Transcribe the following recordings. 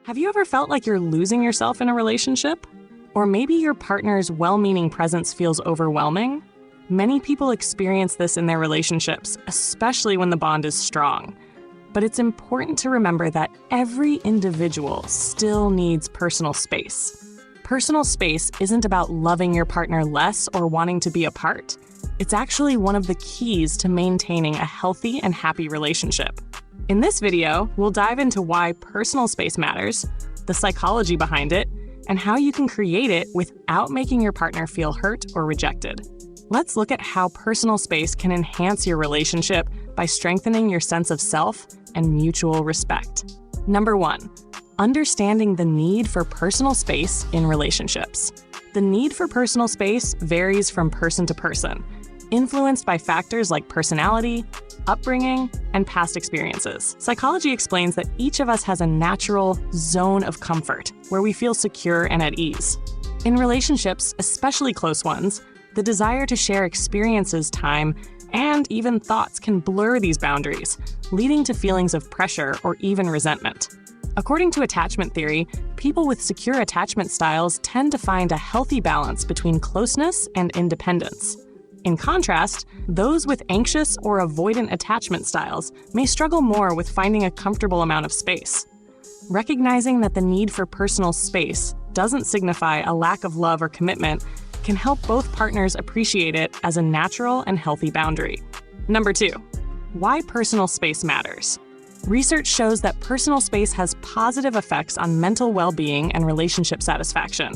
Have you ever felt like you're losing yourself in a relationship? Or maybe your partner's well-meaning presence feels overwhelming? Many people experience this in their relationships, especially when the bond is strong. But it's important to remember that every individual still needs personal space. Personal space isn't about loving your partner less or wanting to be apart. It's actually one of the keys to maintaining a healthy and happy relationship. In this video, we'll dive into why personal space matters, the psychology behind it, and how you can create it without making your partner feel hurt or rejected. Let's look at how personal space can enhance your relationship by strengthening your sense of self and mutual respect. Number 1, understanding the need for personal space in relationships. The need for personal space varies from person to person, influenced by factors like personality, upbringing, and past experiences. Psychology explains that each of us has a natural zone of comfort where we feel secure and at ease. In relationships, especially close ones, the desire to share experiences, time, and even thoughts can blur these boundaries, leading to feelings of pressure or even resentment. According to attachment theory, people with secure attachment styles tend to find a healthy balance between closeness and independence. In contrast, those with anxious or avoidant attachment styles may struggle more with finding a comfortable amount of space. Recognizing that the need for personal space doesn't signify a lack of love or commitment can help both partners appreciate it as a natural and healthy boundary. Number 2, why personal space matters. Research shows that personal space has positive effects on mental well-being and relationship satisfaction.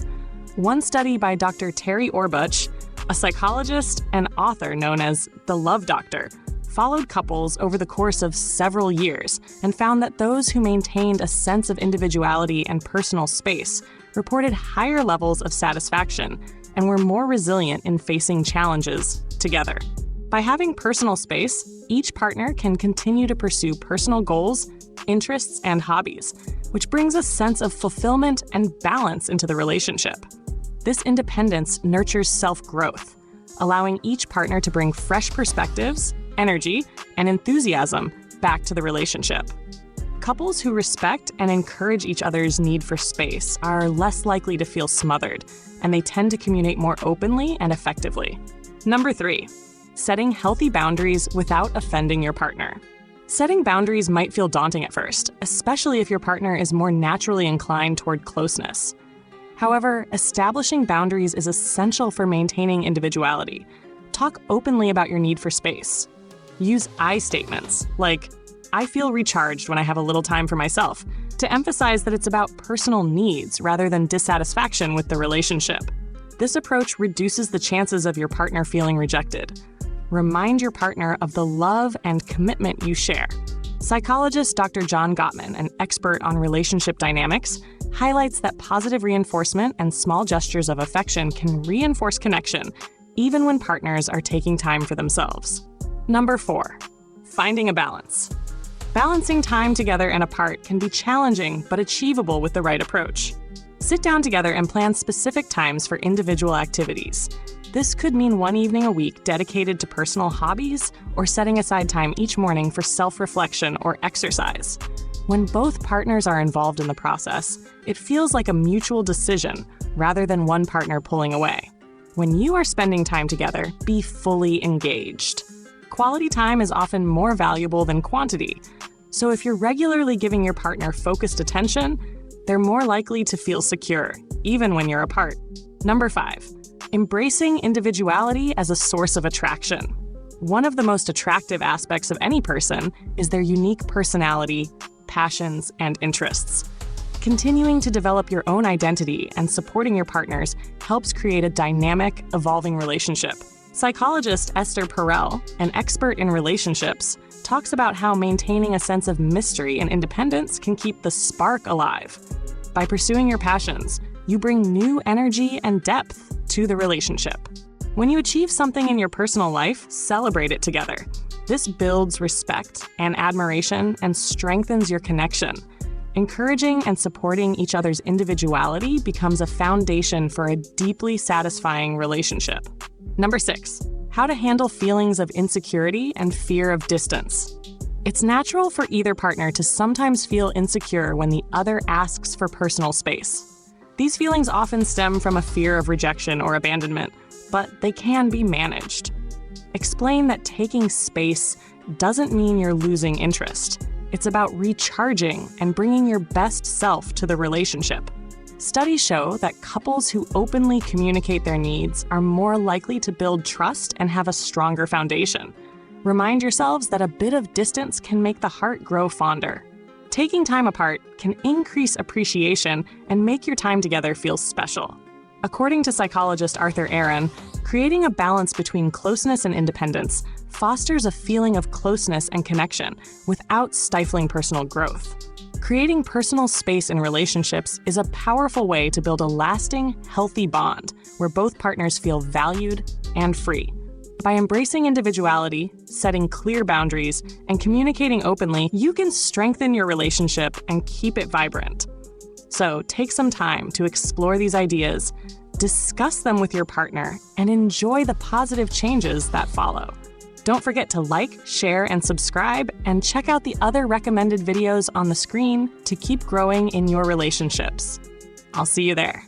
One study by Dr. Terry Orbuch, a psychologist and author known as the Love Doctor, followed couples over the course of several years and found that those who maintained a sense of individuality and personal space reported higher levels of satisfaction and were more resilient in facing challenges together. By having personal space, each partner can continue to pursue personal goals, interests, and hobbies, which brings a sense of fulfillment and balance into the relationship. This independence nurtures self-growth, allowing each partner to bring fresh perspectives, energy, and enthusiasm back to the relationship. Couples who respect and encourage each other's need for space are less likely to feel smothered, and they tend to communicate more openly and effectively. Number 3, setting healthy boundaries without offending your partner. Setting boundaries might feel daunting at first, especially if your partner is more naturally inclined toward closeness. However, establishing boundaries is essential for maintaining individuality. Talk openly about your need for space. Use I statements, like, "I feel recharged when I have a little time for myself," to emphasize that it's about personal needs rather than dissatisfaction with the relationship. This approach reduces the chances of your partner feeling rejected. Remind your partner of the love and commitment you share. Psychologist Dr. John Gottman, an expert on relationship dynamics, highlights that positive reinforcement and small gestures of affection can reinforce connection, even when partners are taking time for themselves. Number 4, finding a balance. Balancing time together and apart can be challenging but achievable with the right approach. Sit down together and plan specific times for individual activities. This could mean one evening a week dedicated to personal hobbies or setting aside time each morning for self-reflection or exercise. When both partners are involved in the process, it feels like a mutual decision rather than one partner pulling away. When you are spending time together, be fully engaged. Quality time is often more valuable than quantity, so if you're regularly giving your partner focused attention, they're more likely to feel secure, even when you're apart. Number 5, embracing individuality as a source of attraction. One of the most attractive aspects of any person is their unique personality, passions, and interests. Continuing to develop your own identity and supporting your partners helps create a dynamic, evolving relationship. Psychologist Esther Perel, an expert in relationships, talks about how maintaining a sense of mystery and independence can keep the spark alive. By pursuing your passions, you bring new energy and depth to the relationship. When you achieve something in your personal life, celebrate it together. This builds respect and admiration and strengthens your connection. Encouraging and supporting each other's individuality becomes a foundation for a deeply satisfying relationship. Number 6, how to handle feelings of insecurity and fear of distance. It's natural for either partner to sometimes feel insecure when the other asks for personal space. These feelings often stem from a fear of rejection or abandonment, but they can be managed. Explain that taking space doesn't mean you're losing interest. It's about recharging and bringing your best self to the relationship. Studies show that couples who openly communicate their needs are more likely to build trust and have a stronger foundation. Remind yourselves that a bit of distance can make the heart grow fonder. Taking time apart can increase appreciation and make your time together feel special. According to psychologist Arthur Aaron, creating a balance between closeness and independence fosters a feeling of closeness and connection without stifling personal growth. Creating personal space in relationships is a powerful way to build a lasting, healthy bond where both partners feel valued and free. By embracing individuality, setting clear boundaries, and communicating openly, you can strengthen your relationship and keep it vibrant. So take some time to explore these ideas, discuss them with your partner, and enjoy the positive changes that follow. Don't forget to like, share, and subscribe, and check out the other recommended videos on the screen to keep growing in your relationships. I'll see you there.